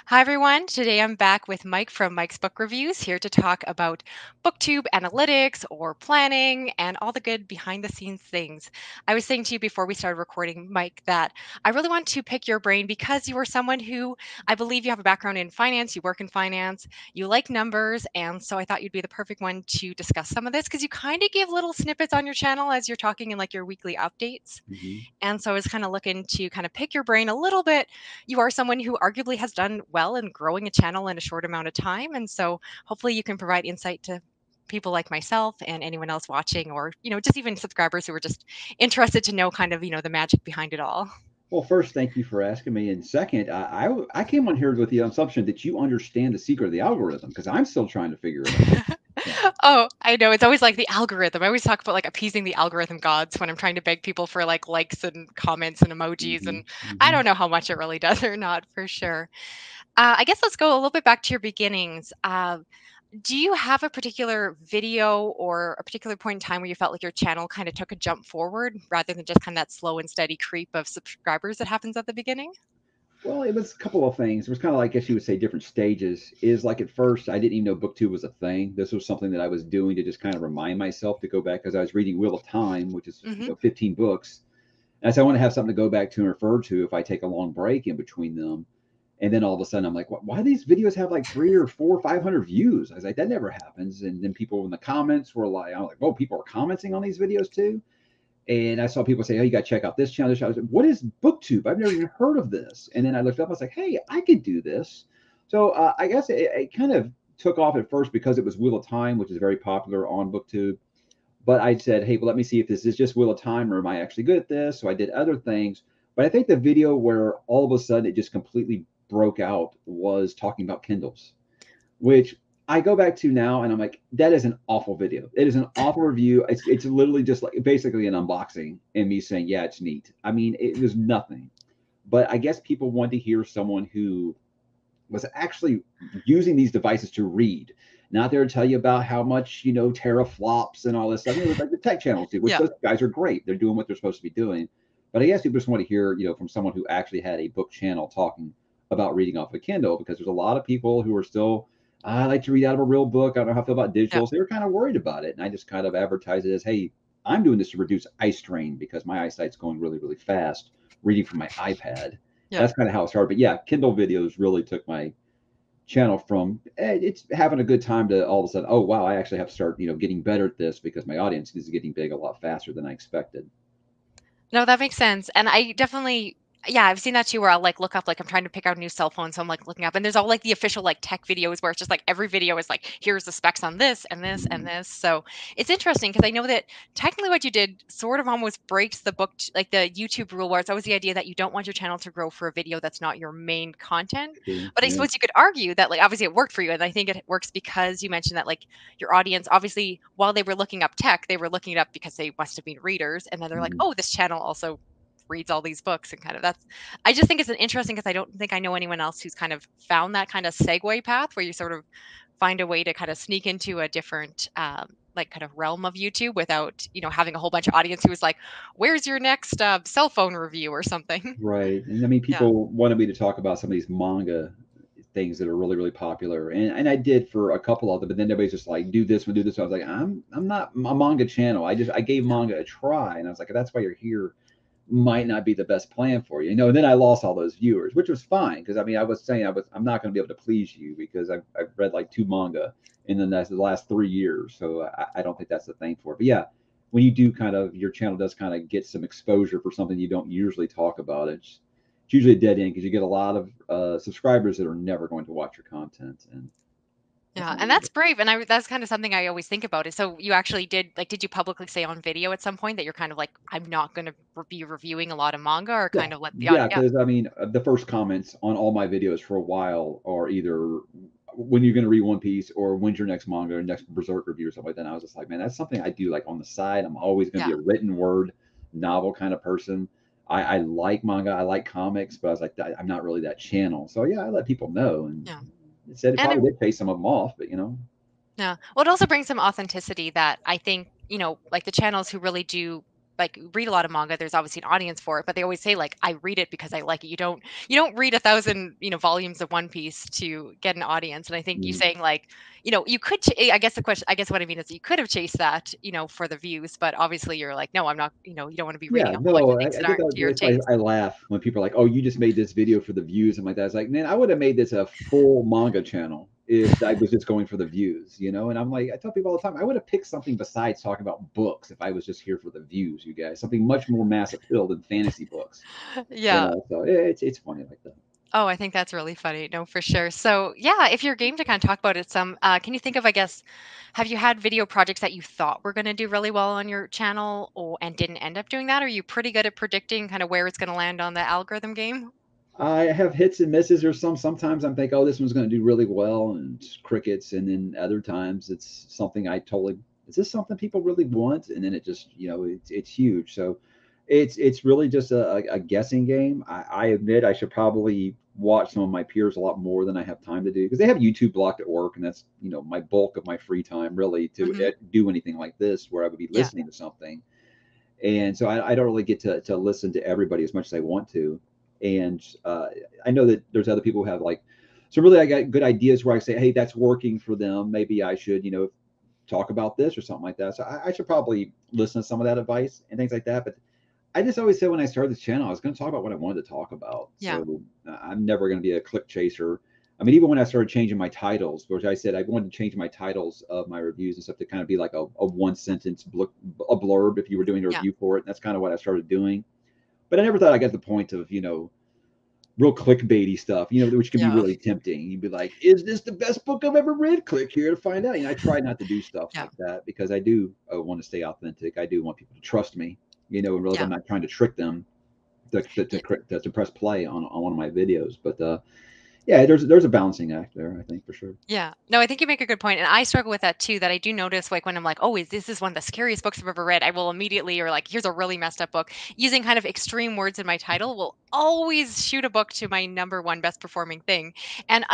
Hi, everyone. Today I'm back with Mike from Mike's Book Reviews, here to talk about Booktube analytics or planning and all the good behind the scenes things. I was saying to you before we started recording, Mike, that I really want to pick your brain because you are someone who I believe you have a background in finance, you work in finance, you like numbers. And so I thought you'd be the perfect one to discuss some of this because you kind of give little snippets on your channel as you're talking in like your weekly updates. Mhm. And so I was kind of looking to kind of pick your brain a little bit. You are someone who arguably has done well in growing a channel in a short amount of time. And so hopefully you can provide insight to people like myself and anyone else watching, or, just even subscribers who are just interested to know kind of, the magic behind it all. Well, first, thank you for asking me. And second, I came on here with the assumption that you understand the secret of the algorithm because I'm still trying to figure it out. So, Oh, I know. It's always like the algorithm. I always talk about like appeasing the algorithm gods when I'm trying to beg people for like likes and comments and emojis. mhm, And I mhm. don't know how much it really does or not for sure. I guess let's go a little bit back to your beginnings. Do you have a particular video or a particular point in time where you felt like your channel kind of took a jump forward rather than just kind of that slow and steady creep of subscribers that happens at the beginning? Well, it was a couple of things. It was kind of like, I guess you would say, different stages. Is like at first, I didn't even know BookTube was a thing. This was something that I was doing to just kind of remind myself to go back because I was reading Wheel of Time, which is Hmm. 15 books. And I said I want to have something to go back to and refer to if I take a long break in between them. And then all of a sudden, I'm like, why do these videos have like three or four, 500 views? I was like, that never happens. And then people in the comments were like, I'm like, oh, people are commenting on these videos too. And I saw people say, oh, you got to check out this channel. This channel. I was like, what is BookTube? I've never even heard of this. And then I looked up, I was like, hey, I could do this. So I guess it kind of took off at first because it was Wheel of Time, which is very popular on BookTube. But I said, hey, well, let me see if this is just Wheel of Time or am I actually good at this? So I did other things. But I think the video where all of a sudden it just completely broke out was talking about Kindles, which I go back to now and I'm like, that is an awful video. It is an awful review. It's literally just like basically an unboxing and me saying, yeah, it's neat. I mean, it was nothing. But I guess people want to hear someone who was actually using these devices to read, not there to tell you about how much teraflops and all this stuff. Like the tech channels do, which Yeah. those guys are great. They're doing what they're supposed to be doing. But I guess people just want to hear, from someone who actually had a book channel talking about reading off a Kindle, because there's a lot of people who are still, I like to read out of a real book. I don't know how I feel about Yeah. digital. So they were kind of worried about it. And I just kind of advertised it as, hey, I'm doing this to reduce eye strain because my eyesight's going really, really fast reading from my iPad. Yeah. That's kind of how it started. But yeah, Kindle videos really took my channel from it's having a good time to all of a sudden, oh wow, I actually have to start, getting better at this because my audience is getting big a lot faster than I expected. No, that makes sense. And I definitely, yeah, I've seen that too, where I'll like look up, like I'm trying to pick out a new cell phone. So I'm like looking up, and there's all like the official like tech videos where it's just like every video is like, here's the specs on this and this and Mhm. this. So it's interesting because I know that technically what you did sort of almost breaks the like the YouTube rule, where it's always the idea that you don't want your channel to grow for a video that's not your main content. True. But I Yeah. suppose you could argue that like obviously it worked for you. And I think it works because you mentioned that like your audience, obviously, while they were looking up tech, they were looking it up because they must have been readers. And then they're like, Mhm. oh, this channel also reads all these books and kind of that's I just think it's an interesting because I don't think I know anyone else who's kind of found that kind of segue path where you sort of find a way to kind of sneak into a different like kind of realm of YouTube without having a whole bunch of audience who is like, where's your next cell phone review or something. Right. And I mean, Yeah. people wanted me to talk about some of these manga things that are really, really popular. And I did for a couple of them, but then everybody's just like, do this one, do this one. I was like, I'm not a manga channel. I gave Yeah. manga a try. And I was like, that's why you're here might not be the best plan for you. And then I lost all those viewers, which was fine because I mean I was saying I'm not going to be able to please you because I've read like two manga in the last 3 years, so I don't think that's the thing for it. But yeah, when you do kind of your channel does kind of get some exposure for something you don't usually talk about, it's usually a dead end because you get a lot of subscribers that are never going to watch your content, and that's Yeah, not and really that's brave, and that's kind of something I always think about. Is so you actually did you publicly say on video at some point that you're kind of like, I'm not going to be reviewing a lot of manga, or yeah. kind of let the Yeah, yeah. because I mean, the first comments on all my videos for a while are either when you're going to read One Piece or when's your next manga or next Berserk review or something like that. And I was just like, man, that's something I do like on the side. I'm always going to be Yeah. a written word novel kind of person. I like manga, I like comics, but I was like, I'm not really that channel. So yeah, I let people know, and Yeah. it said it And probably did pay some of them off, but yeah. Well, it also brings some authenticity that I think, like the channels who really do. like read a lot of manga, there's obviously an audience for it, but they always say like, I read it because I like it. You don't read 1,000, volumes of One Piece to get an audience. And I think you Mhm. saying like, you could I guess the question, I guess what I mean is you could have chased that, for the views, but obviously you're like, no, I'm not, you don't want to be reading Yeah, a whole bunch no, of things I that think aren't to your that's why taste. I laugh when people are like, "Oh, you just made this video for the views." I'm like that. It's like, man, I would have made this a full manga channel if I was just going for the views, you know? And I'm like, I tell people all the time, I would have picked something besides talking about books if I was just here for the views, you guys. Something much more mass appeal than fantasy books, you Yeah. know? So it's funny like that. Oh, I think that's really funny. No, for sure. So, yeah, if you're game to kind of talk about it some, can you think of, I guess, have you had video projects that you thought were going to do really well on your channel and didn't end up doing that? Are you pretty good at predicting kind of where it's going to land on the algorithm game? I have hits and misses. Or sometimes I'm thinking, oh, this one's going to do really well, and crickets. And then other times it's something I totally, is this something people really want? And then it just, it's huge. So it's really just a guessing game. I admit I should probably watch some of my peers a lot more than I have time to do because they have YouTube blocked at work, and that's my bulk of my free time really to Hmm. do anything like this where I would be Yeah. listening to something. And so I don't really get to listen to everybody as much as I want to. And I know that there's other people who have like, so really I got good ideas where I say, hey, that's working for them. Maybe I should, talk about this or something like that. So I should probably listen to some of that advice and things like that. But I just always said when I started this channel, I was going to talk about what I wanted to talk about. Yeah. So I'm never going to be a click chaser. I mean, even when I started changing my titles, which I said I wanted to change my titles of my reviews and stuff to kind of be like a one sentence a blurb if you were doing a Yeah. review for it. And that's kind of what I started doing. But I never thought I got to the point of, real clickbaity stuff, which can be Yeah. really tempting. You'd be like, is this the best book I've ever read? Click here to find out. I try not to do stuff Yeah. like that because I do want to stay authentic. I do want people to trust me, and realize Yeah. I'm not trying to trick them to press play on one of my videos. But yeah, there's a balancing act there, I think, for sure. Yeah. No, I think you make a good point, and I struggle with that too, that I do notice, like, when I'm like, "Oh, is this is one of the scariest books I've ever read," I will immediately or, like, "Here's a really messed up book." Using kind of extreme words in my title will always shoot a book to my number 1 best performing thing, and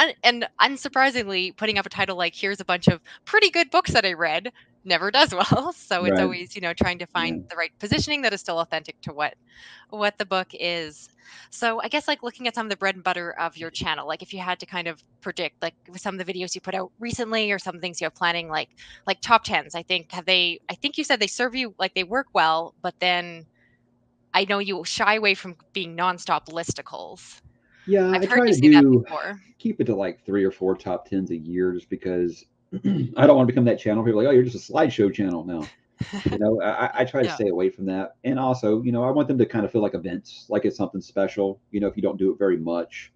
unsurprisingly, putting up a title like, "Here's a bunch of pretty good books that I read," never does well. So it's Right. always, trying to Yeah. find the right positioning that is still authentic to what the book is. So I guess like looking at some of the bread and butter of your channel, like if you had to kind of predict like with some of the videos you put out recently or some things you have planning, like top tens, I think you said they serve you like they work well, but then I know you shy away from being nonstop listicles. Yeah, I've I heard try you to say that do before. keep it to like 3 or 4 top tens a year, just because I don't want to become that channel. People are like, oh, you're just a slideshow channel now. I try to Yeah. stay away from that. And also, I want them to kind of feel like events, like it's something special. If you don't do it very much,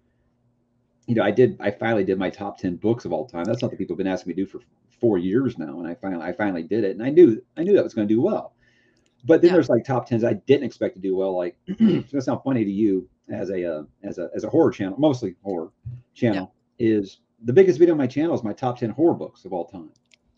I finally did my top 10 books of all time. That's something people have been asking me to do for 4 years now. And I finally did it. And I knew that was going to do well. But then Yeah. there's like top tens I didn't expect to do well. Like it's gonna sound funny to you as a horror channel, mostly horror Yeah. channel, is the biggest video on my channel is my top 10 horror books of all time.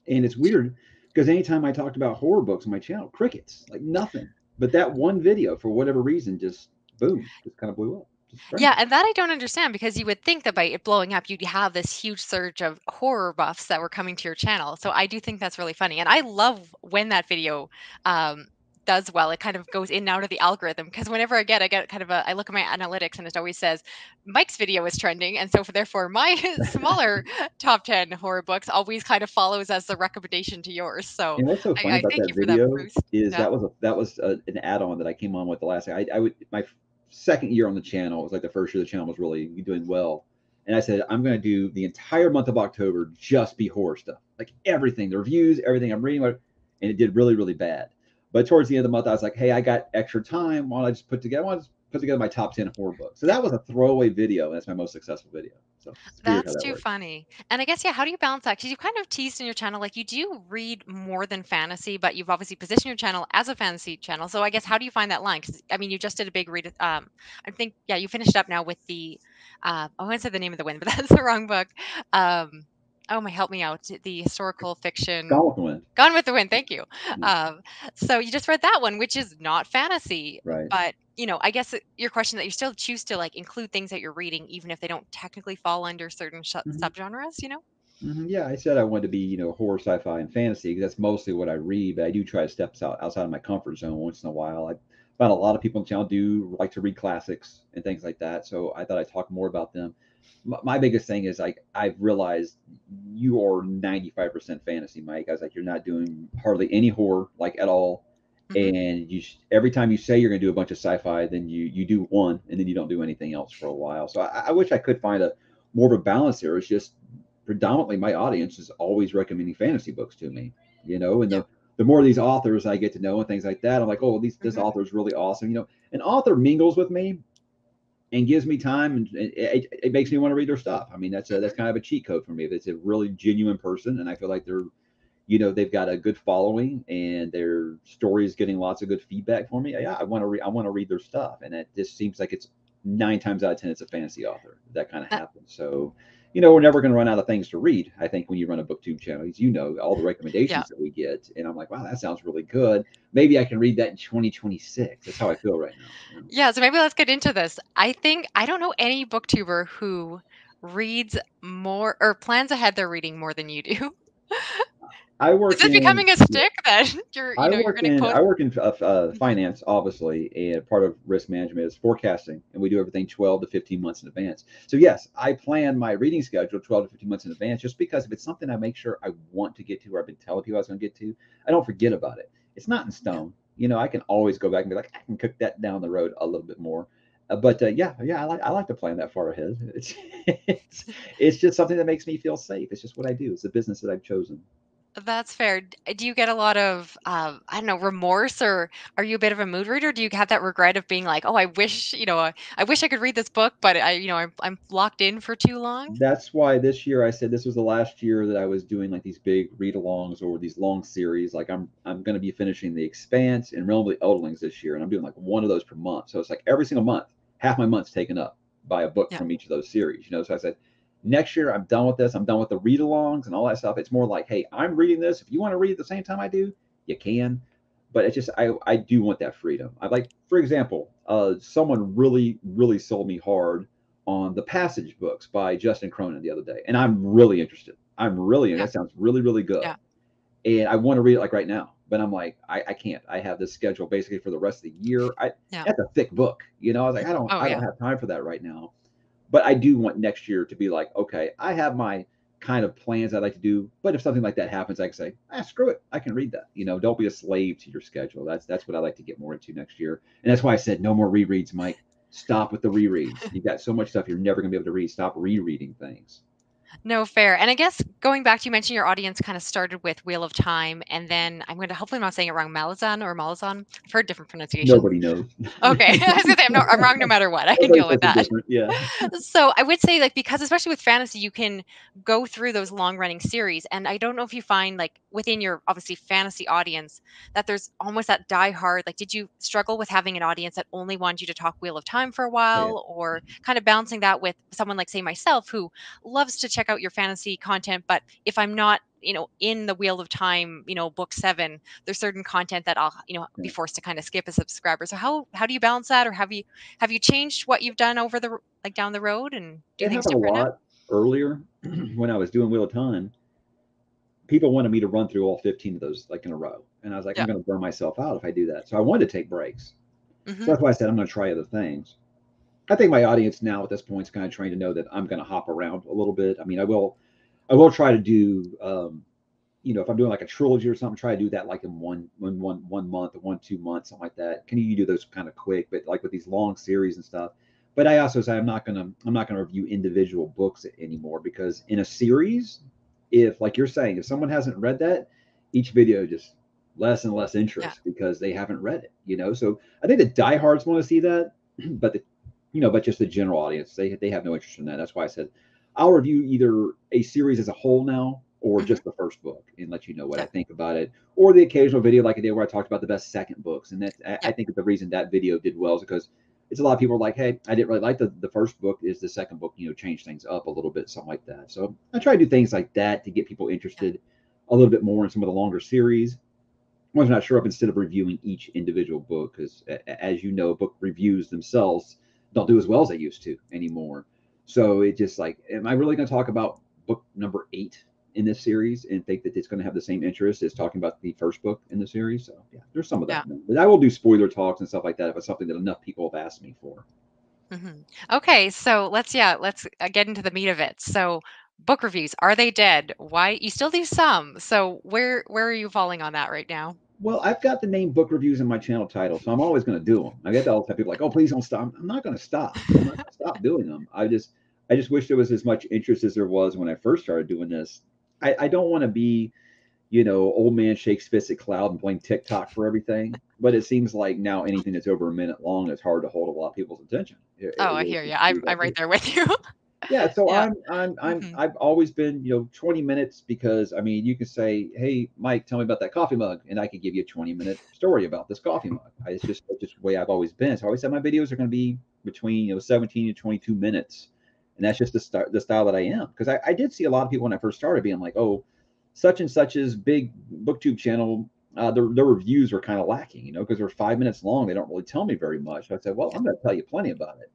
And it's weird because anytime I talked about horror books on my channel, crickets, like nothing. But that one video, for whatever reason, just boom, just kind of blew up. Just strange. Yeah, and that I don't understand because you would think that by it blowing up, you'd have this huge surge of horror buffs that were coming to your channel. So I do think that's really funny. And I love when that video um, does well. It kind of goes in and out of the algorithm because whenever I get kind of I look at my analytics and it always says Mike's video is trending. And so therefore my smaller top 10 horror books always kind of follows as the recommendation to yours. So And what's so funny I about thank that you for that video boost. is Yeah. that was an add-on that I came on with the last. I would my second year on the channel. It was like the first year the channel was really doing well, and I said I'm going to do the entire month of October just be horror stuff, like everything, the reviews, everything I'm reading, and it did really really bad. But towards the end of the month, I was like, hey, I got extra time. Why don't I just put together my top 10 horror books? So Yeah. that was a throwaway video. And that's my most successful video. So it's weird how That's that too works. funny. And I guess, yeah, how do you balance that? Because you kind of teased in your channel, like you do read more than fantasy, but you've obviously positioned your channel as a fantasy channel. So I guess, how do you find that line? Because I mean, you just did a big read. I think, yeah, you finished up now with I want to say the name of the wind, but that's the wrong book. Oh my, help me out. The historical fiction Gone with the Wind. Gone with the Wind. Thank you. Yeah, Um, so you just read that one, which is not fantasy, right. but I guess your question that you still choose to like include things that you're reading, even if they don't technically fall under certain Mhm. subgenres. Yeah, I said I wanted to be, horror, sci-fi, and fantasy because that's mostly what I read. But I do try to step outside of my comfort zone once in a while. I found a lot of people on the channel do like to read classics and things like that. So I thought I'd talk more about them. My biggest thing is like I've realized you are 95% fantasy, Mike. I was like, you're not doing hardly any horror, like at all. Hmm. And every time you say you're going to do a bunch of sci-fi, then you do one, and then you don't do anything else for a while. So I wish I could find a more of a balance here. It's just predominantly my audience is always recommending fantasy books to me, and Yeah. the more of these authors I get to know and things like that, I'm like, oh, this Hmm. author is really awesome. An author mingles with me and gives me time, and it makes me want to read their stuff. I mean, that's Hmm. kind of a cheat code for me. If it's a really genuine person, and I feel like they're they've got a good following and their story is getting lots of good feedback for me. Yeah, I want to read their stuff, and it just seems like it's 9 times out of 10 it's a fantasy author that kind of That, happens. So we're never going to run out of things to read. I think when you run a booktube channel, as all the yeah. recommendations that we get, and I'm like, wow, that sounds really good. Maybe I can read that in 2026. That's how I feel right now. Yeah, so maybe let's get into this. I think I don't know any booktuber who reads more or plans ahead their reading more than you do. I Is work this in becoming a yeah, stick that you're going to I post? work in Mhm. finance, obviously, and part of risk management is forecasting, and we do everything 12 to 15 months in advance. So yes, I plan my reading schedule 12 to 15 months in advance, just because if it's something I make sure I want to get to, or I've been telling people I was going to get to, I don't forget about it. It's not in Yeah. stone. I can always go back and be like, I can cook that down the road a little bit more. But yeah, I like to plan that far ahead. It's it's just something that makes me feel safe. It's just what I do. It's a business that I've chosen. That's fair. Do you get a lot of, I don't know, remorse, or are you a bit of a mood reader? Do you have that regret of being like, oh, I wish, I wish I could read this book, but I'm locked in for too long? That's why this year I said this was the last year that I was doing like these big read-alongs or these long series. Like I'm going to be finishing The Expanse and Realm of the Elderlings this year, and I'm doing like one of those per month. So it's like every single month, half my month's taken up by a book Yeah. from each of those series. So I said next year I'm done with this. I'm done with the read-alongs and all that stuff. It's more like, hey, I'm reading this. If you want to read at the same time I do, you can. But it's just I do want that freedom. I like, for example, someone really sold me hard on the Passage books by Justin Cronin the other day, and I'm really interested. Yeah. That sounds really good, Yeah. and I want to read it like right now. But I'm like, I can't. I have this schedule basically for the rest of the year. Yeah. That's a thick book. I was like, Mhm. Oh, I yeah. don't have time for that right now. But I do want next year to be like, okay, I have my kind of plans I'd like to do. But if something like that happens, I can say, screw it, I can read that. Don't be a slave to your schedule. That's what I like to get more into next year. And that's why I said no more rereads, Mike. Stop with the rereads. You got so much stuff you're never gonna be able to read. Stop rereading things. No, fair. And I guess going back to, you mentioned your audience kind of started with Wheel of Time, and then I'm going to, hopefully I'm not saying it wrong, Malazan or Malazan. I've heard different pronunciations. Nobody knows. Okay. I was gonna say I'm wrong no matter what. I can Everybody deal with says it that. different. Yeah. So I would say, like, because especially with fantasy, you can go through those long running series. And I don't know if you find, like, within your obviously fantasy audience, that there's almost that die hard. Like, did you struggle with having an audience that only wanted you to talk Wheel of Time for a Oh yeah. while, or kind of balancing that with someone like, say, myself, who loves to check out your fantasy content, but if I'm not, in the Wheel of Time, book seven, there's certain content that I'll, be Yeah. forced to kind of skip as a subscriber. So how do you balance that, or have you changed what you've done over the like down the road and do It things happened a different now? lot earlier when I was doing Wheel of Time. People wanted me to run through all 15 of those like in a row. And I was like, I'm Yeah. going to burn myself out if I do that. So I wanted to take breaks. So Mhm. that's why I said I'm going to try other things. I think my audience now at this point is kind of trained to know that I'm going to hop around a little bit. I mean, I will try to do, if I'm doing like a trilogy or something, try to do that like in one month or 1 2 months, something like that. Can you do those kind of quick? But like with these long series and stuff. But I also say I'm not gonna review individual books anymore because in a series, if like you're saying, if someone hasn't read that, each video just less and less Yeah. interest because they haven't read it. So I think the diehards want to see that, but but just the general audience, they have no interest in that. That's why I said I'll review either a series as a whole now or Mhm. just the first book and let you know what I Yeah. think about it, or the occasional video like I did where I talked about the best second books. And that I Yeah. think that the reason that video did well is because it's a lot of people are like, hey, I didn't really like the first book. Is the second book, change things up a little bit, something like that. So I try to do things like that to get people Yeah. interested a little bit more in some of the longer series. Once not sure up instead of reviewing each individual book, because as you know, book reviews themselves don't do as well as they used to anymore. So it just like, am I really going to talk about book number 8 in this series and think that it's going to have the same interest as talking about the first book in the series. So yeah, there's some of Yeah. that. But I will do spoiler talks and stuff like that if it's something that enough people have asked me for. Okay, so let's get into the meat of it. So, book reviews, are they dead? Why you still do some? So, where are you falling on that right now? Well, I've got the name book reviews in my channel title, so I'm always going to do them. I get that all the time. People are like, "Oh, please don't stop." I'm not going to stop. I'm not going to stop doing them. I just wish there was as much interest as there was when I first started doing this. I don't want to be, old man shakes fist at cloud and blame TikTok for everything. But it seems like now anything that's over a minute long is hard to hold a lot of people's attention. It Oh, I really hear seems you. to be I'm that right way. there with you. Yeah, so Yeah. I'm hmm I've always been, 20 minutes because I mean, you can say, "Hey, Mike, tell me about that coffee mug," and I could give you a 20-minute story about this coffee mug. It's just the way I've always been. So I always said my videos are going to be between 17 and 22 minutes, and that's just the style that I am. Because I did see a lot of people when I first started being like, "Oh, such and such's big booktube channel." Their reviews were kind of lacking, because they're 5 minutes long. They don't really tell me very much. I said, well, Yeah. I'm going to tell you plenty about it.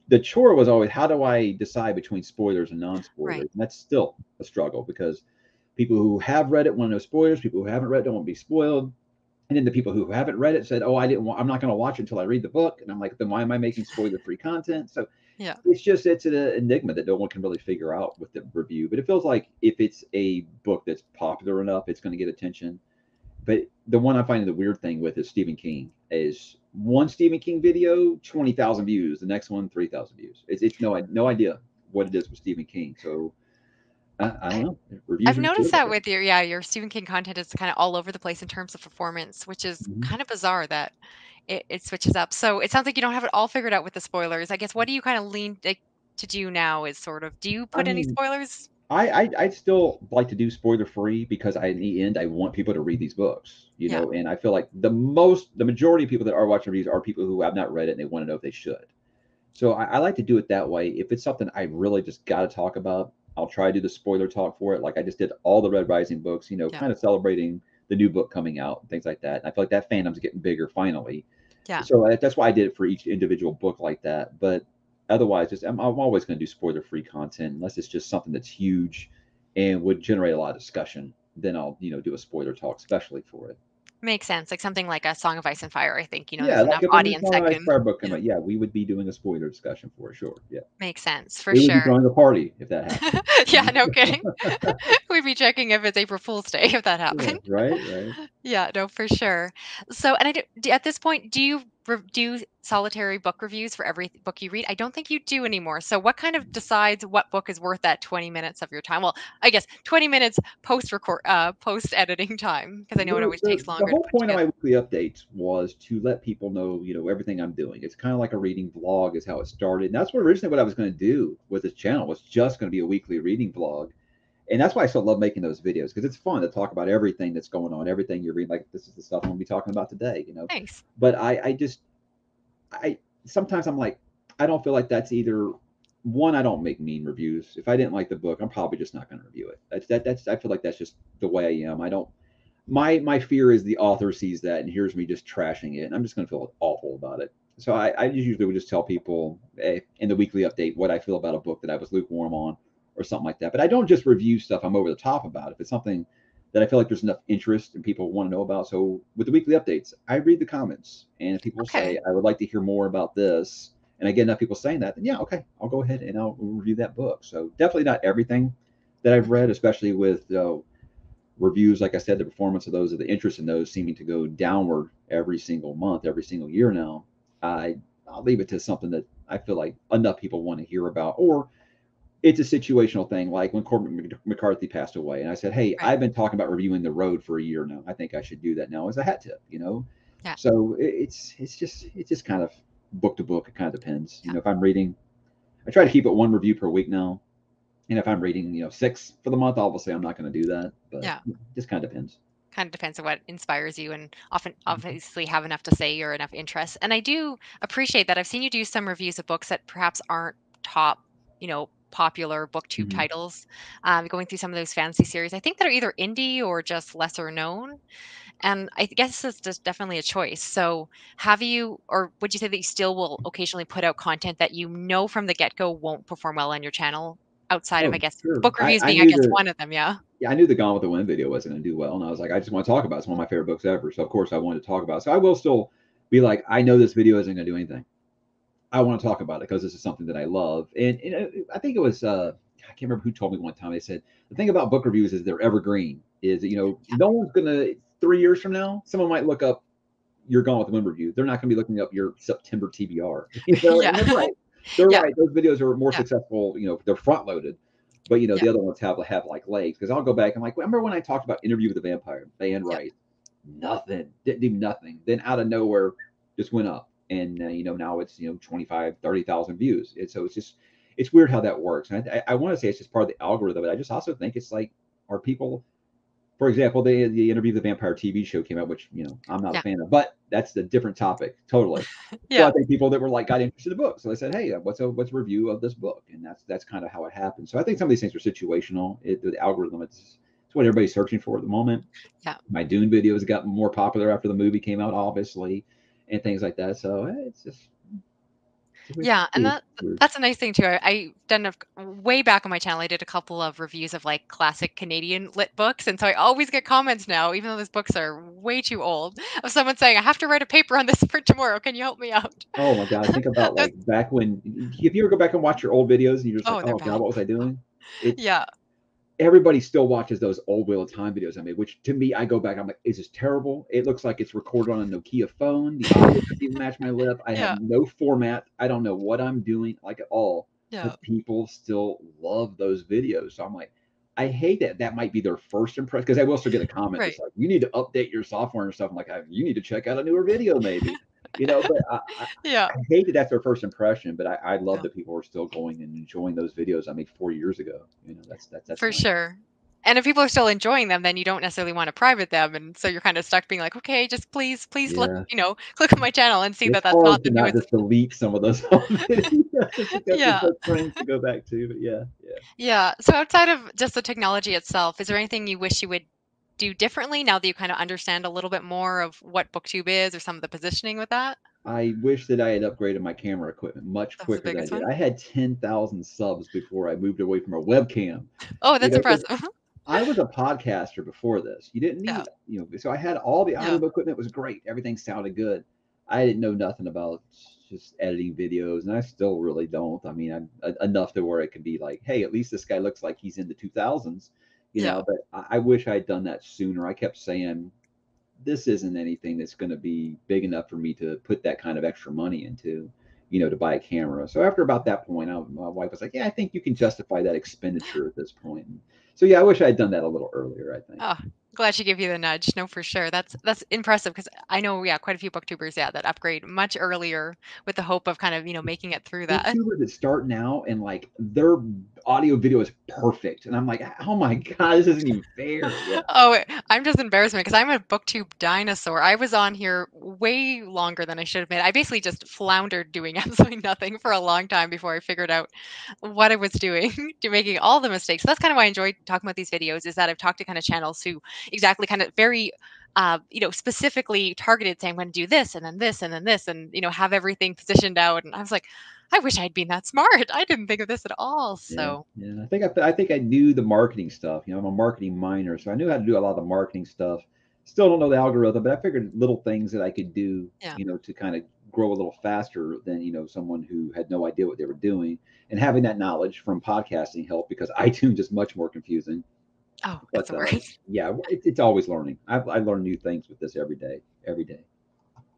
The chore was always how do I decide between spoilers and Right. non-spoilers, and that's still a struggle because people who have read it want to know spoilers, people who haven't read it don't want to be spoiled, and then the people who haven't read it said, oh, I'm not going to watch it until I read the book, and I'm like, then why am I making spoiler-free content? So Yeah. it's an enigma that no one can really figure out with the review, but it feels like if it's a book that's popular enough, it's going to get attention. But the one I'm finding the weird thing with is Stephen King. Is one Stephen King video 20,000 views, the next one 3,000 views. It's no idea what it is with Stephen King. So I don't I know. Reviews I've are just noticed weird like that that. with your Stephen King content is kind of all over the place in terms of performance, which is Mhm. kind of bizarre that it switches up. So it sounds like you don't have it all figured out with the spoilers. I guess what do you kind of lean like, to do now is sort of do you I put any mean, spoilers? I still like to do spoiler free because in the end I want people to read these books, Yeah. and I feel like the majority of people that are watching reviews are people who have not read it and they want to know if they should. So I like to do it that way. If it's something I really just got to talk about, I'll try to do the spoiler talk for it. Like I just did all the Red Rising books, Yeah. kind of celebrating the new book coming out and things like that. And I feel like that fandom's getting bigger finally. Yeah. So that's why I did it for each individual book like that. But otherwise, I'm always going to do spoiler free content unless it's just something that's huge and would generate a lot of discussion. Then I'll do a spoiler talk, especially for it. Makes sense. Like something like a Song of Ice and Fire, I think, Yeah, there's like enough if a new audience Song that of Ice can Fire book came yeah, out, yeah, we would be doing a spoiler discussion for sure. Yeah. makes sense for We would be sure. throwing a party if that happened. Yeah, no kidding. We'd be checking if it's April Fool's Day if that Yeah, happened. right, right. Yeah, no, for sure. So, and at this point, do you do solitary book reviews for every book you read? I don't think you do anymore. So, what kind of decides what book is worth that 20 minutes of your time? Well, I guess 20 minutes post editing time because I know it The, always the takes the longer to whole put point of my together. weekly updates was to let people know, everything I'm doing. It's kind of like a reading vlog is how it started. And that's what I was going to do with this channel was just going to be a weekly reading vlog. And that's why I still love making those videos because it's fun to talk about everything that's going on, everything you read. Like this is the stuff I'm going to be talking about today. Nice. But I sometimes I'm like, I don't feel like that's either one. I don't make mean reviews. If I didn't like the book, I'm probably just not going to review it. That's I feel like that's just the way I am. I don't. My fear is the author sees that and hears me just trashing it, and I'm just going to feel awful about it. So I usually would just tell people in the weekly update what I feel about a book that I was lukewarm on or something like that. But I don't just review stuff I'm over the top about. If it's something that I feel like there's enough interest and people want to know about. So with the weekly updates, I read the comments, and if people Okay. say I would like to hear more about this, and I get enough people saying that, then yeah, okay, I'll go ahead and I'll review that book. So definitely not everything that I've Mhm. read, especially with reviews. Like I said, the performance of those, or the interest in those, seeming to go downward every single month, every single year now. I I'll leave it to something that I feel like enough people want to hear about, or it's a situational thing. Like when Corbin McCarthy passed away, and I said, "Hey, Right. I've been talking about reviewing The Road for a year now. I think I should do that now as a hat tip." Yeah. So it's just kind of book to book. It kind of depends. Yeah. If I'm reading, I try to keep it one review per week now. And if I'm reading, 6 for the month, obviously I'm not going to do that. But Yeah. it just kind of depends. Kind of depends on what inspires you and often Mhm. obviously have enough to say or enough interest. And I do appreciate that. I've seen you do some reviews of books that perhaps aren't top, popular booktube Mhm. titles. Going through some of those fantasy series, I think that are either indie or just lesser known. And I guess it's just definitely a choice. So have you, or would you say that you still will occasionally put out content that you know from the get go won't perform well on your channel? outside of, I Oh, guess, sure. book reviews I being, I knew guess, the one of them, yeah. yeah, I knew the Gone with the Wind video wasn't going to do well, and I was like, I just want to talk about it. It's one of my favorite books ever. So of course I wanted to talk about it. So I will still be like, I know this video isn't going to do anything. I want to talk about it because this is something that I love. And I think it was I can't remember who told me one time. They said the thing about book reviews is they're evergreen. Is no one's gonna 3 years from now, someone might look up your Gone with the Wind review. They're not going to be looking up your September TBR. Yeah. And they're right. They're Yeah. right. Those videos are more Yeah. successful. They're front loaded, but Yeah. the other ones have like legs. Because I'll go back and like, remember when I talked about Interview with the Vampire? Van Yeah. Rice, nothing, didn't do nothing. Then out of nowhere, just went up, and now it's 25, 30,000 views. And so it's weird how that works. And I want to say it's just part of the algorithm, but I just also think it's like, are people, for example, the Interview with the Vampire TV show came out, which I'm not a Yeah. fan of, but that's a different topic totally. So I Yeah. think people that were like got interested in the book, so they said, "Hey, what's a review of this book?" And that's kind of how it happened. So I think some of these things are situational. The algorithm, it's what everybody's searching for at the moment. Yeah. My Dune videos got more popular after the movie came out, obviously, and things like that. So it's just Yeah, and weird. Weird. that's a nice thing too. I've done way back on my channel. I did a couple of reviews of like classic Canadian lit books, and so I always get comments now, even though those books are way too old, of someone saying, "I have to write a paper on this for tomorrow. Can you help me out?" Oh my God, think about That's, like back when, if you ever go back and watch your old videos and you're just like, oh, they're "Oh God, bad. what was I doing?" It Yeah. Everybody still watches those old Wheel of Time videos I made, which to me, I go back, I'm like, is this terrible? It looks like it's recorded on a Nokia phone. The audio doesn't even match my lip. I have Yeah. no format. I don't know what I'm doing, like at all. Yeah. But people still love those videos. So I'm like, I hate that. That might be their first impression, because I will still get a comment that's Right. like, you need to update your software and stuff. I'm like, you need to check out a newer video, maybe. But Yeah. I hate that that's their first impression, but I love Yeah. that people are still going and enjoying those videos I made 4 years ago. That's For nice. sure. And if people are still enjoying them, then you don't necessarily want to private them, and so you're kind of stuck being like, "Okay, just please look, Yeah. click on my channel and see It's that that's hard not to the not newest." just delete some of those old videos just because they're Yeah. so cringe to go back to, but yeah, yeah. Yeah. So outside of just the technology itself, is there anything you wish you would do differently now that you kind of understand a little bit more of what BookTube is or some of the positioning with that? I wish that I had upgraded my camera equipment much That was the quicker than I biggest did. one. I had 10,000 subs before I moved away from a webcam, Oh, that's 'cause impressive. I was a podcaster before this. You didn't Yeah. need, so I had all the Yeah. audio equipment was great. Everything sounded good. I didn't know nothing about just editing videos, and I still really don't. I mean, I'm enough to where it can be like, hey, at least this guy looks like he's in the 2000s, Yeah. but I wish I'd done that sooner. I kept saying, this isn't anything that's going to be big enough for me to put that kind of extra money into, to buy a camera. So after about that point, my wife was like, yeah, I think you can justify that expenditure at this point. And so, yeah, I wish I had done that a little earlier, I think. Oh, glad she gave you the nudge. No, for sure. That's impressive because I know, yeah, quite a few booktubers, yeah, that upgrade much earlier with the hope of kind of, making it through that. YouTubers that start now and like their audio video is perfect. And I'm like, oh my God, this isn't even fair. Yeah. Oh, I'm just embarrassment because I'm a booktube dinosaur. I was on here way longer than I should have been. I basically just floundered doing absolutely nothing for a long time before I figured out what I was doing, to making all the mistakes. So that's kind of why I enjoyed talking about these videos, is that I've talked to kind of channels who exactly kind of very specifically targeted, saying, I'm going to do this and then this and then this, and have everything positioned out. And I was like, I wish I'd been that smart. I didn't think of this at all. Yeah, So yeah. I think I knew the marketing stuff. I'm a marketing minor, so I knew how to do a lot of the marketing stuff. Still don't know the algorithm, but I figured little things that I could do, yeah, to kind of grow a little faster than someone who had no idea what they were doing. And having that knowledge from podcasting helped, because iTunes is much more confusing. oh, it's But the worst. yeah, it's always learning. I learn new things with this every day, every day.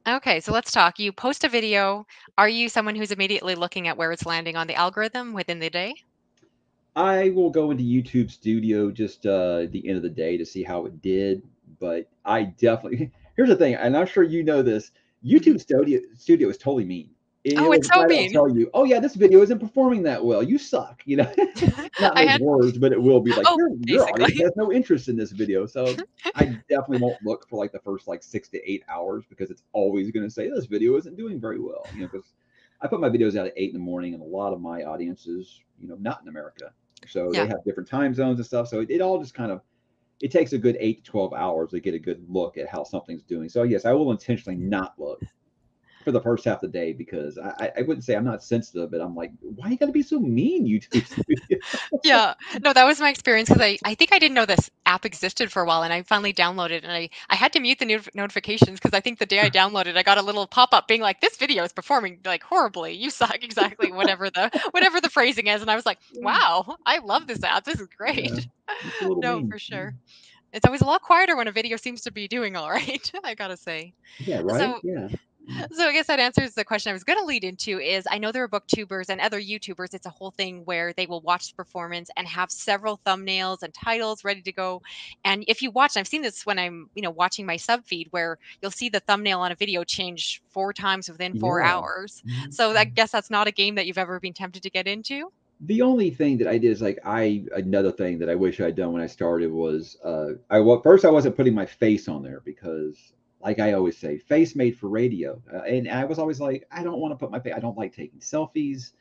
Okay, so let's talk. You post a video. Are you someone who's immediately looking at where it's landing on the algorithm within the day? I will go into YouTube Studio just at the end of the day to see how it did. But I definitely, here's the thing, and I'm sure you know this. Mhm. YouTube Studio is totally mean. It Oh, will it's so flat out mean. tell you, "Oh yeah, this video isn't performing that well. You suck." Not in I those had words, but it will be like oh, your audience basically. has no interest in this video. So I definitely won't look for like the first like 6 to 8 hours, because it's always going to say this video isn't doing very well. Because I put my videos out at 8 in the morning, and a lot of my audience is not in America, so they Yeah. have different time zones and stuff. So it all just kind of, it takes a good 8 to 12 hours to get a good look at how something's doing. So yes, I will intentionally not look for the first half of the day because I wouldn't say I'm not sensitive, but I'm like, why you got to be so mean, YouTube Studio? Yeah. No, that was my experience because I think I didn't know this app existed for a while, and I finally downloaded, and I had to mute the notifications because I think the day I downloaded, I got a little pop-up being like, "This video is performing, like, horribly. You suck." Exactly, whatever the phrasing is, and I was like, "Wow, I love this app. This is Yeah, great." it's a little No, mean. for sure. It's always a lot quieter when a video seems to be doing all right, I gotta say. Yeah, right. So Yeah. Mm. so I guess that answers the question I was going to lead into is I know there are booktubers and other YouTubers. It's a whole thing where they will watch the performance and have several thumbnails and titles ready to go. And if you watch, I've seen this when I'm, watching my sub feed where you'll see the thumbnail on a video change 4 times within four Yeah. hours. Mhm. So I guess that's not a game that you've ever been tempted to get into. The only thing that I did is like another thing that I wish I'd done when I started was first I wasn't putting my face on there because like I always say, face made for radio, and I was always like, I don't want to put my face. I don't like taking selfies.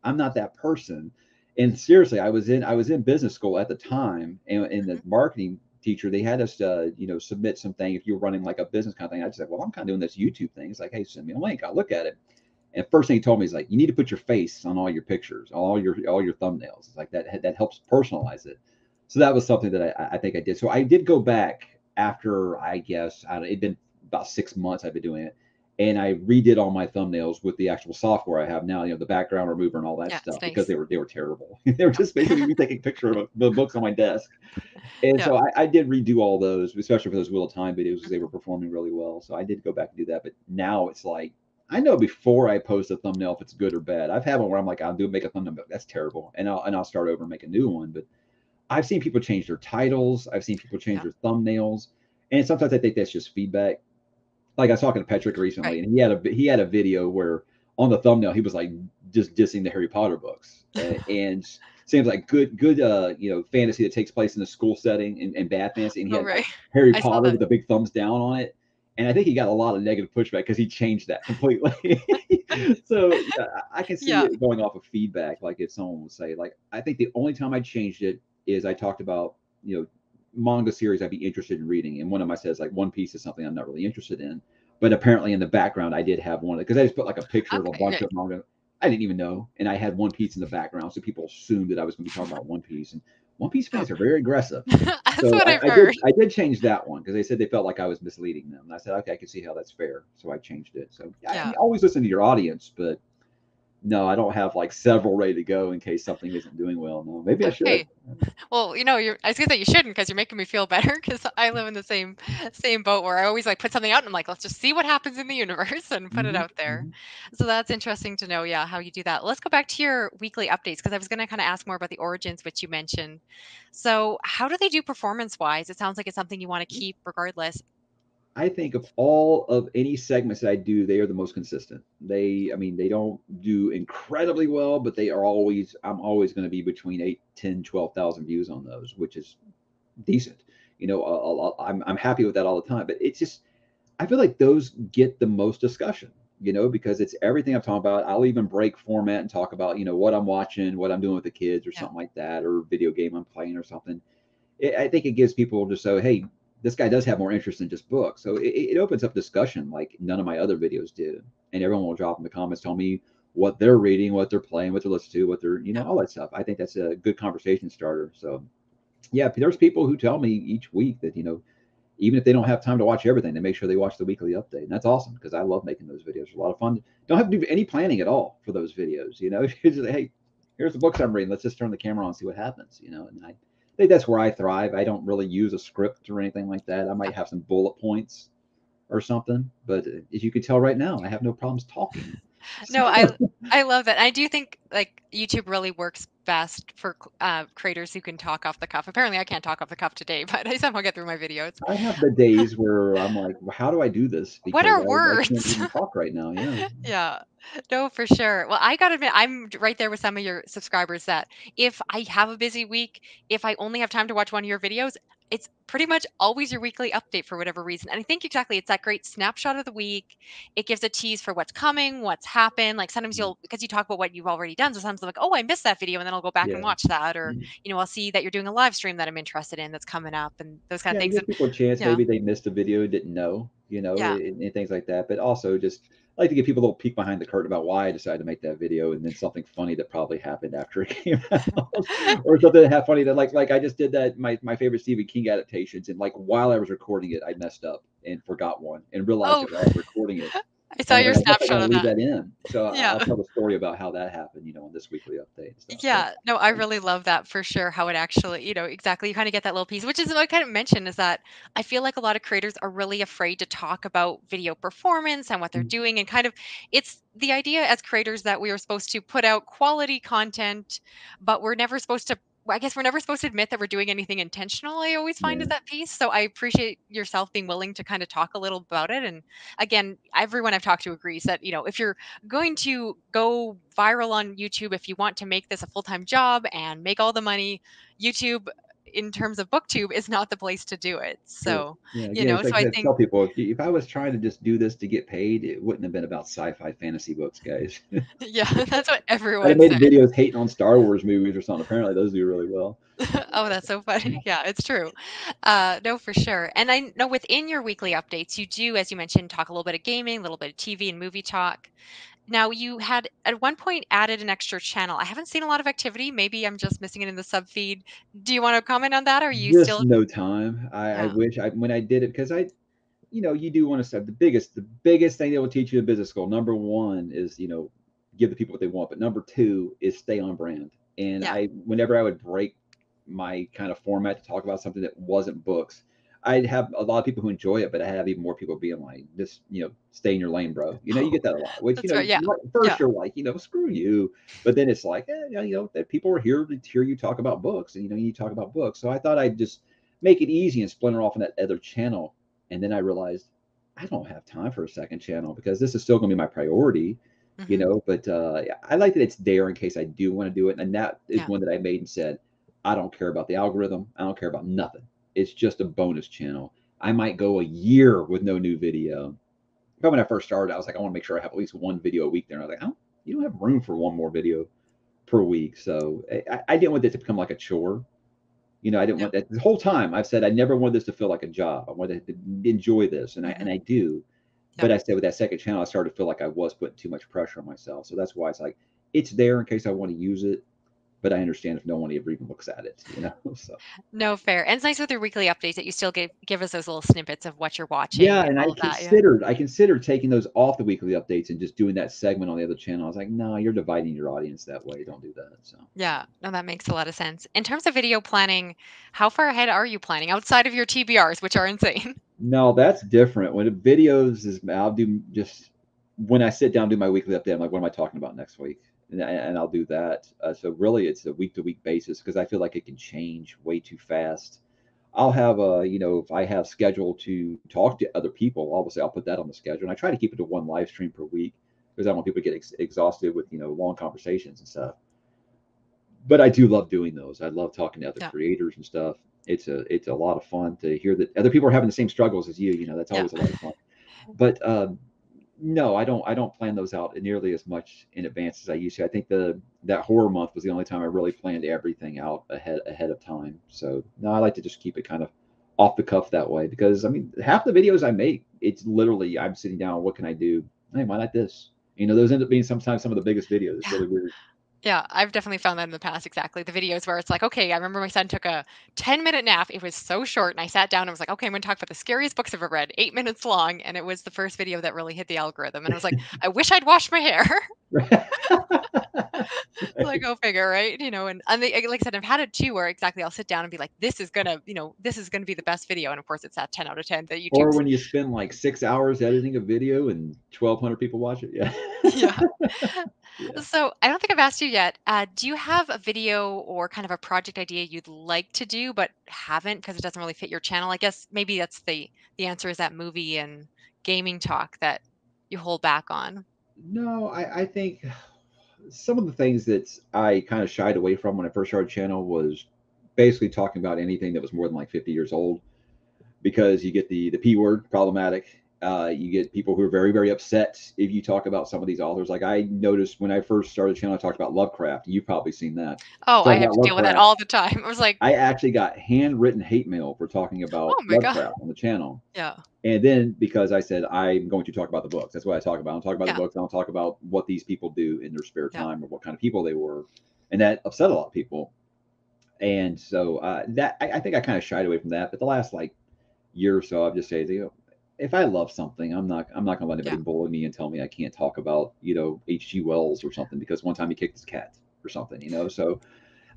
I'm not that person. And seriously, I was in business school at the time, and the Mhm. marketing teacher they had us submit something if you were running like a business kind of thing. I just said, well, I'm kind of doing this YouTube thing. It's like, hey, send me a link. I'll look at it. And first thing he told me is like, you need to put your face on all your pictures, all your thumbnails. It's like that helps personalize it. So that was something that I think I did. So I did go back after I guess it'd been about 6 months I've been doing it, and I redid all my thumbnails with the actual software I have now. The background remover and all that Yeah, it's stuff because nice. they were terrible. They were just basically me taking a picture of the books on my desk. And Yeah. so I did redo all those, especially for those Wheel of Time videos because they Mhm. were performing really well. So I did go back and do that. But now it's like I know before I post a thumbnail if it's good or bad. I've had one where I'm like, I'll do make a thumbnail, but that's terrible, and I'll start over and make a new one. But I've seen people change their titles. I've seen people change Yeah. their thumbnails, and sometimes I think that's just feedback. Like I was talking to Patrick recently, Right. and he had a video where on the thumbnail he was like just dissing the Harry Potter books, and seems like good fantasy that takes place in a school setting and bad fantasy, and he Oh, had right. like Harry I saw Potter that. with a big thumbs down on it, and I think he got a lot of negative pushback because he changed that completely. So yeah, I can see Yeah. it going off of feedback. Like if someone would say, like I think the only time I changed it is I talked about manga series I'd be interested in reading, and one of them I says like One Piece is something I'm not really interested in, but apparently in the background I did have one because I just put like a picture of a Okay. bunch Right. of manga I didn't even know, and I had One Piece in the background, so people assumed that I was going to be talking about One Piece, and One Piece Oh, fans are very aggressive. that's So what I, I've I did heard. I did change that one because they said they felt like I was misleading them. And I said, okay, I can see how that's fair. So I changed it. So I Yeah. mean, always listen to your audience, but no, I don't have like several ready to go in case something isn't doing well. No, maybe I should. Okay. Well, I was gonna say you shouldn't because you're making me feel better because I live in the same boat where I always like put something out and I'm like, let's just see what happens in the universe and put it Hmm. out there. Hmm. So that's interesting to know, yeah, how you do that. Let's go back to your weekly updates because I was gonna kind of ask more about the origins, which you mentioned. So how do they do performance wise? It sounds like it's something you want to keep regardless. I think of all of any segments that I do, they are the most consistent. I mean, they don't do incredibly well, but I'm always going to be between 8, 10, 12,000 views on those, which is decent. I'm happy with that all the time, but it's just, I feel like those get the most discussion, because it's everything I'm talking about. I'll even break format and talk about, what I'm watching, what I'm doing with the kids or Yeah. something like that, or video game I'm playing or something. I think it gives people to say, hey, this guy does have more interest than just books. So it opens up discussion like none of my other videos did. And everyone will drop in the comments, tell me what they're reading, what they're playing, what they're listening to, what they're, Yeah. all that stuff. I think that's a good conversation starter. So yeah, there's people who tell me each week that, even if they don't have time to watch everything, they make sure they watch the weekly update. And that's awesome because I love making those videos. It's a lot of fun. Don't have to do any planning at all for those videos. You just, hey, here's the books I'm reading. Let's just turn the camera on and see what happens. And I think that's where I thrive. I don't really use a script or anything like that. I might have some bullet points or something, but as you can tell right now, I have no problems talking. So, No, I love that. I do think like YouTube really works best for creators who can talk off the cuff. Apparently, I can't talk off the cuff today, but I somehow get through my videos. I have the days where I'm like, well, how do I do this? What Because are I can't words? even talk right now. Yeah. Yeah. No, for sure. Well, I gotta admit, right there with some of your subscribers that if I have a busy week, if I only have time to watch one of your videos, it's pretty much always your weekly update for whatever reason. And I think exactly it's that great snapshot of the week. It gives a tease for what's coming, what's happened. Like sometimes Mhm. because you talk about what you've already done. So sometimes I'm like, oh, I missed that video, and then I'll go back and Yeah. watch that. Or, Mhm. I'll see that you're doing a live stream that I'm interested in that's coming up and those kind of Yeah, and things. give And people a chance. yeah, Maybe they missed a video, didn't know, yeah. and things like that. But also just I like to give people a little peek behind the curtain about why I decided to make that video, and then something funny that probably happened after it came out, or something that funny that like I just did that my favorite Stephen King adaptations, and like while I was recording it, I messed up and forgot one and realized Oh, it while I was recording it. I saw And then your I guess I snapshot gotta of leave that. that in. So Yeah. I'll tell the story about how that happened, on this weekly update and stuff. But Yeah, no, I really love that for sure, how it actually, exactly, you kinda get that little piece, which is what I kind of mentioned is that I feel like a lot of creators are really afraid to talk about video performance and what they're doing and kind of it's the idea as creators that we are supposed to put out quality content, but we're never supposed to well, I guess we're never supposed to admit that we're doing anything intentional, I always find is yeah, that piece. So I appreciate yourself being willing to kind of talk a little about it. And again, everyone I've talked to agrees that, if you're going to go viral on YouTube if you want to make this a full-time job and make all the money. YouTube, in terms of BookTube, is not the place to do it. sure. So, Yeah, again, it's so like I I think tell people, if I was trying to just do this to get paid, it wouldn't have been about sci-fi fantasy books, guys. yeah, that's what I'd have everyone made says. videos hating on Star Wars movies or something. Apparently, those do really well. Oh, that's so funny. Yeah, it's true. No, for sure. And I know within your weekly updates, you do, as you mentioned, talk a little bit of gaming, a little bit of TV and movie talk. Now, you had at one point added an extra channel. I haven't seen a lot of activity. Maybe I'm just missing it in the sub feed. Do you want to comment on that? Or are you Just still? no time. I Yeah, wish I when I did it because you do want to say the biggest thing they will teach you in business school. Number one is give the people what they want, but number two is stay on brand. And yeah, whenever I would break my kind of format to talk about something that wasn't books, I'd have a lot of people who enjoy it, but I have even more people being like, just stay in your lane, bro. You get that a lot. Which that's right. Yeah, first yeah, you're like, screw you, but then it's like, that people are here to hear you talk about books, and you talk about books. So I thought I'd just make it easy and splinter off in that other channel. And then I realized I don't have time for a second channel because this is still going to be my priority, hmm But yeah, I like that it's there in case I do want to do it. And that is yeah, one that I made and said, I don't care about the algorithm. I don't care about nothing. It's just a bonus channel. I might go a year with no new video. But when I first started, I was like, I want to make sure I have at least one video a week there. And I was like, you don't have room for one more video per week. So I didn't want this to become like a chore. I didn't yeah, want that the whole time. I've said I never wanted this to feel like a job. I wanted to enjoy this, and I hmm and I do. yeah. But I said with that second channel, I started to feel like I was putting too much pressure on myself. So that's why it's like it's there in case I want to use it, but I understand if no one ever even looks at it. So No, fair. And it's nice with your weekly updates that you still give us those little snippets of what you're watching yeah, and and all of that. Yeah. I considered taking those off the weekly updates and just doing that segment on the other channel. I was like, no, you're dividing your audience that way. Don't do that. So Yeah, no, that makes a lot of sense. In terms of video planning, how far ahead are you planning outside of your TBRs, which are insane? no, that's different. When it videos is, I'll do just when I sit down and do my weekly update. I'm like, what am I talking about next week? And I'll do that. So really, it's a week to week basis because I feel like it can change way too fast. I'll have if I have scheduled to talk to other people, obviously I'll put that on the schedule. And I try to keep it to one live stream per week because I don't want people to get exhausted with long conversations and stuff. But I do love doing those. I love talking to other Yeah, creators and stuff. It's a lot of fun to hear that other people are having the same struggles as you. That's yeah, always a lot of fun. But no, I don't plan those out nearly as much in advance as I used to. I think the that horror month was the only time I really planned everything out ahead of time. So no, I like to just keep it kind of off the cuff that way because I mean half the videos I make, it's literally I'm sitting down, what can I do? Hey, why not this? Those end up being sometimes some of the biggest videos. It's yeah. really weird. Yeah, I've definitely found that in the past, exactly. The videos where it's like, okay, I remember my son took a 10-minute nap. It was so short, and I sat down and was like, okay, I'm going to talk about the scariest books I've ever read, 8 minutes long. And it was the first video that really hit the algorithm. And I was like, I wish I'd washed my hair. Like, Right. go figure, right? And like I said, I've had it too, where exactly I'll sit down and be like, this is gonna be the best video. And of course, it's that 10 out of 10 that Or YouTube's, when you spend like 6 hours editing a video and 1,200 people watch it. Yeah. yeah. Yeah. So I don't think I've asked you yet. Do you have a video or kind of a project idea you'd like to do but haven't because it doesn't really fit your channel? I guess maybe that's the answer is that movie and gaming talk that you hold back on. No, I think some of the things that I kind of shied away from when I first started channel was basically talking about anything that was more than like 50 years old because you get the P word problematic. You get people who are very, very upset if you talk about some of these authors. Like I noticed when I first started the channel, I talked about Lovecraft. You've probably seen that. Oh, I Talking have about to deal with that Lovecraft, all the time. I was like, I actually got handwritten hate mail for talking about oh my God. Lovecraft on the channel. Yeah. And then because I said I'm going to talk about the books, that's what I talk about. I'll talk about the Yeah. books. I'll talk about what these people do in their spare Yeah. time or what kind of people they were, and that upset a lot of people. And so that I think I kind of shied away from that. But the last like year or so, I've just said, if I love something, I'm not gonna let anybody Yeah. bully me and tell me I can't talk about H.G. Wells or something because one time he kicked his cat or something. So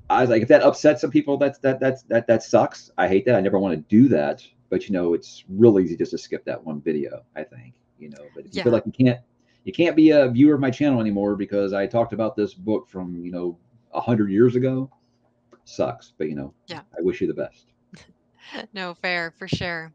I was like, if that upsets some people, that sucks. I hate that. I never want to do that. But it's real easy just to skip that one video, I think. But if you feel Yeah. like you can't be a viewer of my channel anymore because I talked about this book from 100 years ago, sucks. But Yeah. I wish you the best. No, fair for sure.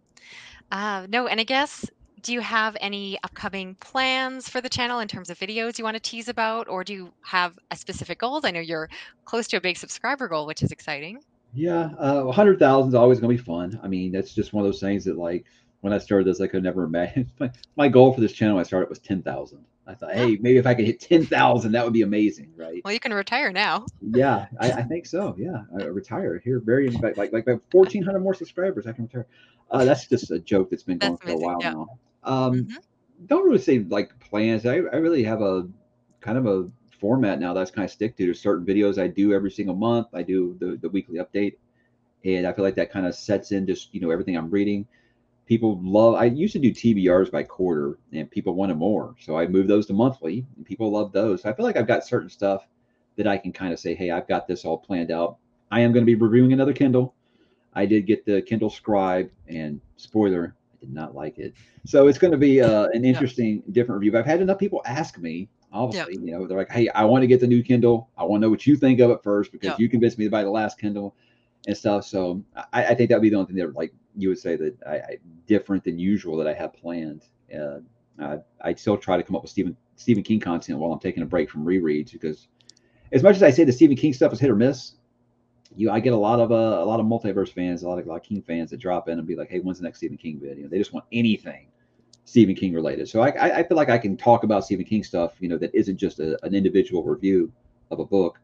No, and I guess, do you have any upcoming plans for the channel in terms of videos you want to tease about, or do you have a specific goals? I know you're close to a big subscriber goal, which is exciting. Yeah, 100,000 is always going to be fun. I mean, that's just one of those things that, like, when I started this, I could never imagine. My goal for this channel when I started was 10,000. I thought, Yeah. hey, maybe if I could hit 10,000, that would be amazing, right? Well, you can retire now. Yeah, I think so. Yeah, I retire here very like 1,400 more subscribers. I can retire. That's just a joke that's been going That's for a amazing. while Yeah. now. Um, Hmm. don't really say like plans. I really have a kind of a format now that's kind of stick to. There's certain videos I do every single month. I do the weekly update, and I feel like that kind of sets in just everything I'm reading. People love. I used to do TBRs by quarter, and people wanted more, so I moved those to monthly, and people love those. So I feel like I've got certain stuff that I can kind of say, hey, I've got this all planned out. I am going to be reviewing another Kindle. I did get the Kindle Scribe, and spoiler, I did not like it. So it's going to be an Yeah. interesting, different review. But I've had enough people ask me. Yeah. Obviously, they're like, "Hey, I want to get the new Kindle. I want to know what you think of it first because Yeah. you convinced me to buy the last Kindle and stuff." So I think that would be the only thing that, like, you would say that I different than usual that I have planned. I still try to come up with Stephen King content while I'm taking a break from rereads because, as much as I say the Stephen King stuff is hit or miss, I get a lot of multiverse fans, a lot of King fans that drop in and be like, "Hey, when's the next Stephen King video?" They just want anything Stephen King related. So I feel like I can talk about Stephen King stuff, that isn't just an individual review of a book.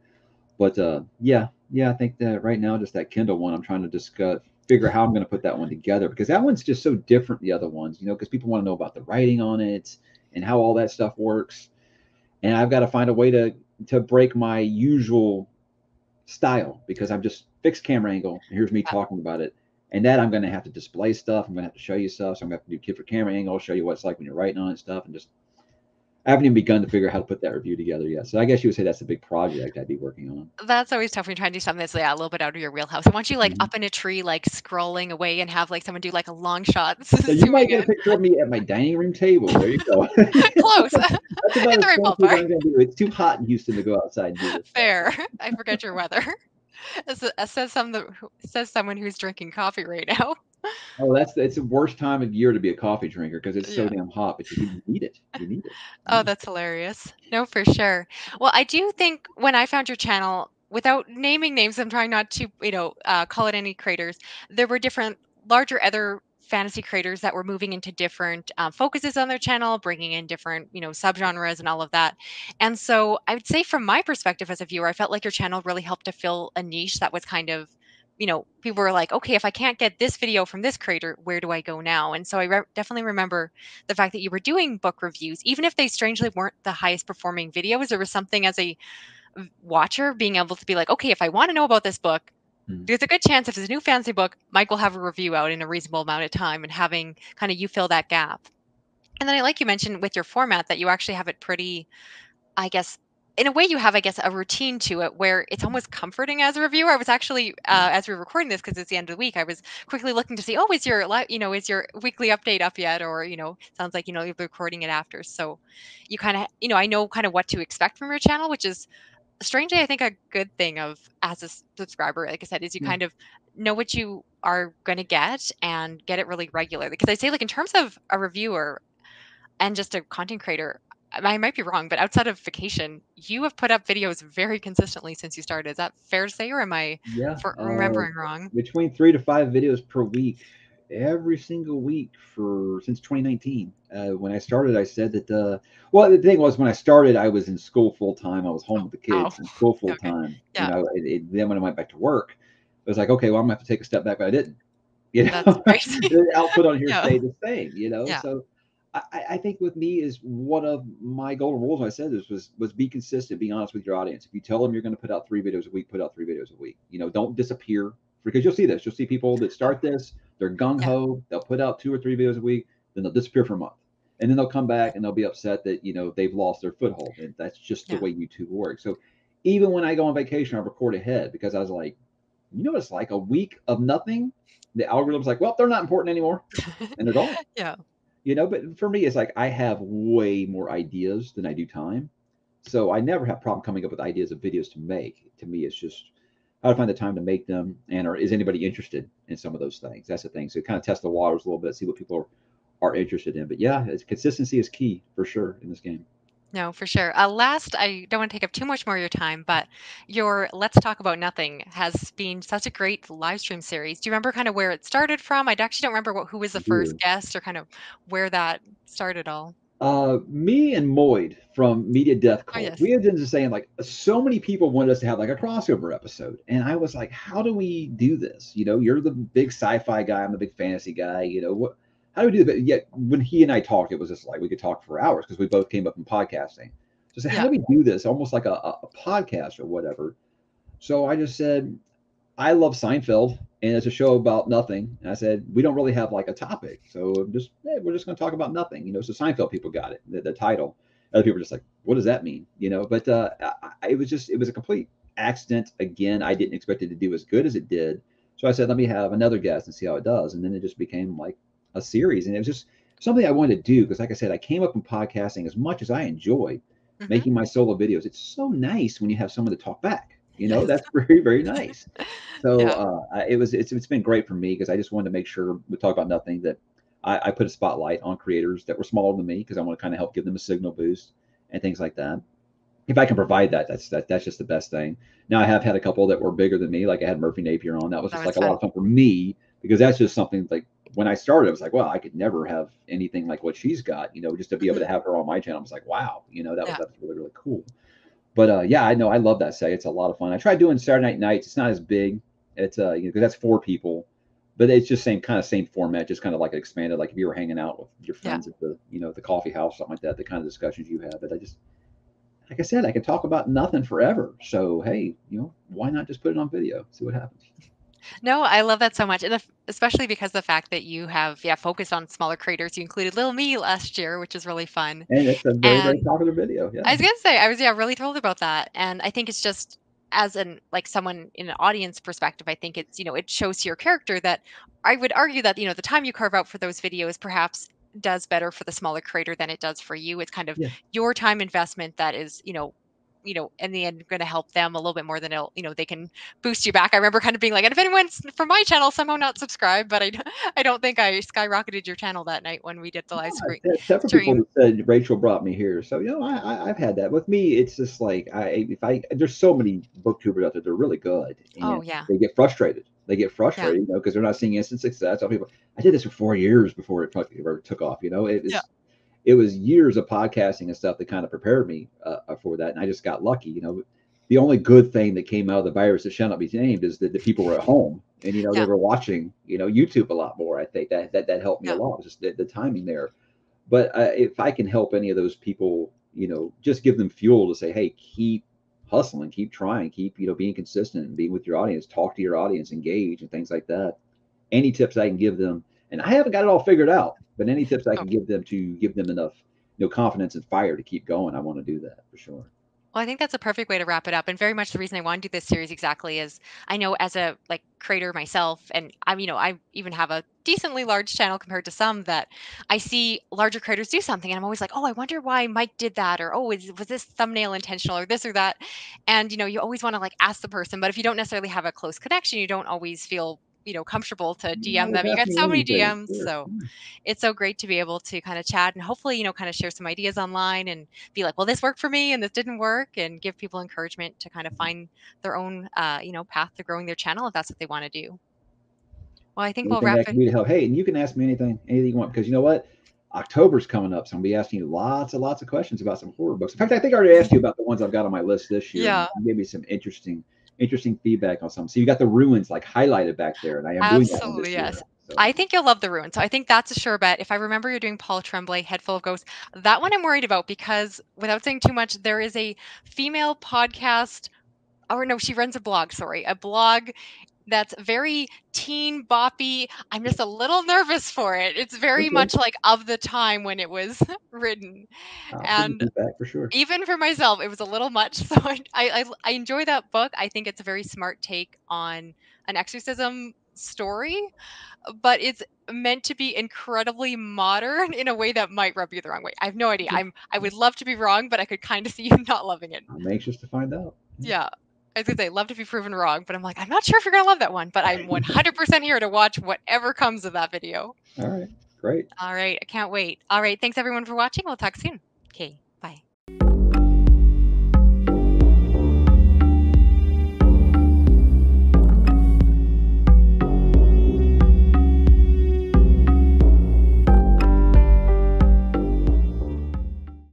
But yeah, I think that right now, just that Kindle one, I'm trying to discuss, figure out how I'm going to put that one together because that one's just so different than the other ones, because people want to know about the writing on it and how all that stuff works. And I've got to find a way to break my usual style because I'm just fixed camera angle. And here's me talking about it. And that I'm going to have to display stuff. I'm going to have to show you stuff. So I'm going to have to do different camera angle, show you what it's like when you're writing on it stuff. And just, I haven't even begun to figure out how to put that review together yet. So I guess you would say that's a big project I'd be working on. That's always tough when you're trying to do something that's, yeah, a little bit out of your wheelhouse. I want you like Mhm. up in a tree, like scrolling away, and have like someone do like a long shot So you zooming might get a in. picture of me at my dining room table. There you go. Close. That's about In as the right close as ballpark. I'm going to do. It's too hot in Houston to go outside and do this stuff. Fair. I forget your weather. Says someone who's drinking coffee right now. Oh, it's the worst time of year to be a coffee drinker because it's so Yeah. damn hot, but you need it. You need it. You Oh, need it. that's hilarious. No, for sure. Well, I do think when I found your channel, without naming names, I'm trying not to, call it any creators. There were different, larger other fantasy creators that were moving into different focuses on their channel, bringing in different, subgenres and all of that. And so I would say, from my perspective as a viewer, I felt like your channel really helped to fill a niche that was kind of, people were like, okay, if I can't get this video from this creator, where do I go now? And so I definitely remember the fact that you were doing book reviews, even if they strangely weren't the highest performing videos. There was something as a watcher being able to be like, okay, if I want to know about this book, Mhm. there's a good chance if it's a new fantasy book, Mike will have a review out in a reasonable amount of time, and having kind of you fill that gap. And then I like you mentioned with your format that you actually have it pretty, I guess, in a way you have, I guess, a routine to it where it's almost comforting as a reviewer. I was actually, as we were recording this, because it's the end of the week, I was quickly looking to see, oh, is your weekly update up yet? Or, sounds like, you'll be recording it after. So you kind of, I know kind of what to expect from your channel, which is strangely, I think, a good thing of as a subscriber, like I said, is you Yeah. kind of know what you are going to get and get it really regularly. Because I say, like, in terms of a reviewer, and just a content creator, I might be wrong, but outside of vacation, you have put up videos very consistently since you started. Is that fair to say, or am I Yeah, remembering wrong? between 3 to 5 videos per week, every single week for since 2019. When I started, I said that. Well, the thing was, when I started, I was in school full time. I was home Oh, with the oh, kids in school full okay, time. yeah, Then when I went back to work, I was like, okay, well, I'm gonna have to take a step back, but I didn't. you That's know, great. the output on here Yeah. stayed the same, you know. Yeah. So I think with me is one of my golden rules. I said this was be consistent, be honest with your audience. If you tell them you're going to put out 3 videos a week, put out 3 videos a week. You know, don't disappear, because you'll see this. You'll see people that Oh, start this, they're gung yeah. ho, they'll put out 2 or 3 videos a week, then they'll disappear for a month, and then they'll come back and they'll be upset that they've lost their foothold, and that's just the Yeah. way YouTube works. So even when I go on vacation, I record ahead because I was like, what it's like a week of nothing. The algorithm's like, well, they're not important anymore, and they're gone. Yeah. But for me, it's like I have way more ideas than I do time. So I never have problem coming up with ideas of videos to make. To me, it's just how to find the time to make them, and or is anybody interested in some of those things? That's the thing. So kind of test the waters a little bit, see what people are interested in. But yeah, consistency is key for sure in this game. No, for sure. Last, I don't want to take up too much more of your time, but your Let's Talk About Nothing has been such a great live stream series. Do you remember kind of where it started from? I actually don't remember who was the I first do. guest or kind of where that started all. Me and Moyd from Media Death Oh, Cult, yes. we had been just saying like so many people wanted us to have like a crossover episode, and I was like, how do we do this? You're the big sci-fi guy, I'm the big fantasy guy. What? How do we do that? Yet when he and I talked, it was just like we could talk for hours because we both came up in podcasting. So I said, how Yeah. do we do this? Almost like a podcast or whatever. So I just said, I love Seinfeld, and it's a show about nothing. And I said, we don't really have like a topic, so we're just going to talk about nothing. So Seinfeld people got it, the title. Other people were just like, what does that mean? But it was a complete accident. Again, I didn't expect it to do as good as it did. So I said, let me have another guest and see how it does. And then it just became like a series, and it was just something I wanted to do because, like I said, I came up in podcasting as much as I enjoy Hmm. making my solo videos. It's so nice when you have someone to talk back. Yes. That's very, very nice. So Yeah. it's been great for me because I just wanted to make sure we talk about nothing that I put a spotlight on creators that were smaller than me because I want to kind of help give them a signal boost and things like that. If I can provide that, that's just the best thing. Now I have had a couple that were bigger than me, like I had Murphy Napier on. That was That just was like a lot fun. of fun for me because that's just something like when I started, I was like, well, I could never have anything like what she's got. Just to be able to Hmm. have her on my channel, I was like, wow, Yeah. that was really really cool. But yeah, I know I love that say. It's a lot of fun. I tried doing Saturday night nights. It's not as big. It's because that's 4 people, but it's just same format, just kind of like expanded. Like if you were hanging out with your Yeah. friends at the coffee house, something like that. The kind of discussions you have. But I just like I said, I can talk about nothing forever. So hey, why not just put it on video? See what happens. No, I love that so much, and especially because the fact that you have, yeah, focused on smaller creators. You included Little Me last year, which is really fun. And it's a very very And popular video. Yeah. I was gonna say, I was, yeah, really thrilled about that, and I think it's just as an like someone in an audience perspective, I think it's it shows to your character that I would argue that the time you carve out for those videos perhaps does better for the smaller creator than it does for you. It's kind of Yeah. your time investment that is in the end going to help them a little bit more than they can boost you back. I remember kind of being like, and if anyone's from my channel somehow not subscribed, but I don't think I skyrocketed your channel that night when we did the live I've had several people stream. that said Rachel brought me here. So I've had that. With me, it's just like there's so many booktubers out there. They're really good, Oh and yeah. they get frustrated. They get Yeah. frustrated, because they're not seeing instant success. Some people, I did this for 4 years before it ever took off. Yeah. It was years of podcasting and stuff that kind of prepared me for that, and I just got lucky. The only good thing that came out of the virus that shall not be named is that the people were at home and they Yeah. were watching YouTube a lot more. I think that helped me a Yeah. lot. Just the timing there. But if I can help any of those people, just give them fuel to say, hey, keep hustling, keep trying, keep being consistent and being with your audience, talk to your audience, engage, and things like that. Any tips I can give them, and I haven't got it all figured out, but any tips I Oh, can give them to give them enough confidence and fire to keep going, I want to do that for sure. well, I think that's a perfect way to wrap it up. And very much the reason I want to do this series exactly is I know as a like creator myself, and I even have a decently large channel compared to some that I see larger creators do something, and I'm always like, oh, I wonder why Mike did that, or oh, was this thumbnail intentional, or this or that, and you always want to like ask the person, but if you don't necessarily have a close connection, you don't always feel comfortable to DM Always them. You ask get me so many anything. DMs, Sure. so it's so great to be able to kind of chat and hopefully kind of share some ideas online and be like, well, this worked for me and this didn't work, and give people encouragement to kind of find their own, path to growing their channel if that's what they want to do. Well, I think we'll Anything wrap I can it. do to help. Hey, and you can ask me anything you want, because you know what? October's coming up, so I'm gonna be asking you lots and lots of questions about some horror books. In fact, I think I already asked you about the ones I've got on my list this year, and Yeah, you gave me some interesting feedback on some. So you got the ruins like highlighted back there, and I am doing that one absolutely. this Yes. year. So I think you'll love The Ruin. So I think that's a sure bet. If I remember, you're doing Paul Tremblay, Head Full of Ghosts. That one I'm worried about because, without saying too much, there is a female podcast. Or no, she runs a blog. Sorry, a blog that's very teen boppy. I'm just a little nervous for it. It's very okay, much like of the time when it was written, I'll take your and feedback for sure. even for myself, it was a little much. So I enjoy that book. I think it's a very smart take on an exorcism story, but it's meant to be incredibly modern in a way that might rub you the wrong way. I have no idea. Okay. I would love to be wrong, but I could kind of see you not loving it. I'm anxious to find out. Yeah. I was gonna say, love to be proven wrong, but I'm like, I'm not sure if you're gonna love that one, but I'm 100% here to watch whatever comes of that video. All right, great. All right, I can't wait. All right, thanks everyone for watching. We'll talk soon. Okay.